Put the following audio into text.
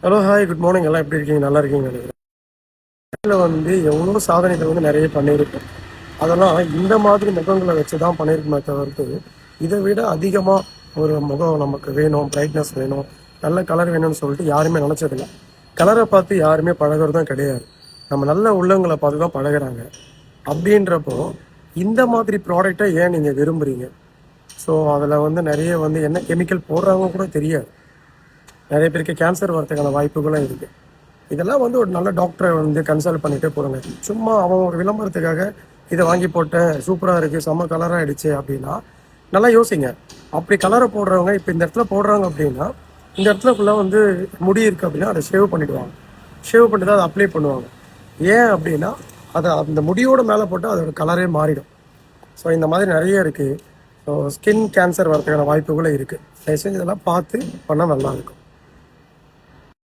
Hello hi good morning. எல்லாம் எப்படி இருக்கீங்க? நல்லா இருக்கீங்க நினைக்கிறேன். எவ்வளோ சாதனைகள் நிறைய பண்ணியிருக்கோம். அதெல்லாம் இந்த மாதிரி முகங்களை வச்சு தான் பண்ணியிருக்குமே தவிர்த்து இதை விட அதிகமாக ஒரு முகம் நமக்கு வேணும், பிரைட்னஸ் வேணும், நல்ல கலர் வேணும்னு சொல்லிட்டு யாருமே நினச்சதில்லை. கலரை பார்த்து யாருமே பழகிறதும் கிடையாது. நம்ம நல்ல உள்ளங்களை பார்த்து தான் பழகிறாங்க. அப்படின்றப்போ இந்த மாதிரி ப்ராடக்டை ஏன் நீங்கள் விரும்புகிறீங்க? ஸோ அதில் நிறைய என்ன கெமிக்கல் போடுறாங்க கூட தெரியாது. நிறைய பேருக்கு கேன்சர் வரதுக்கான வாய்ப்புகளும் இருக்குது. இதெல்லாம் ஒரு நல்ல டாக்டரை கன்சல்ட் பண்ணிகிட்டே போகிறாங்க. சும்மா அவன் ஒரு விளம்பரத்துக்காக இதை வாங்கி போட்டேன், சூப்பராக இருக்குது, செம்ம கலராக ஆகிடுச்சு அப்படின்னா நல்லா யோசிங்க. அப்படி கலரை போடுறவங்க இப்போ இந்த இடத்துல போடுறாங்க அப்படின்னா இந்த இடத்துல ஃபுல்லாக முடி இருக்குது அப்படின்னா அதை ஷேவ் பண்ணிவிடுவாங்க. ஷேவ் பண்ணிட்டு தான் அதை அப்ளை பண்ணுவாங்க. ஏன் அப்படின்னா அதை அந்த முடியோட மேலே போட்டால் அதோட கலரே மாறிடும். ஸோ இந்த மாதிரி நிறைய இருக்குது. ஸோ ஸ்கின் கேன்சர் வரதுக்கான வாய்ப்புகளும் இருக்குது. தயவுசெஞ்சு இதெல்லாம் பார்த்து பண்ணால் நல்லாயிருக்கும்.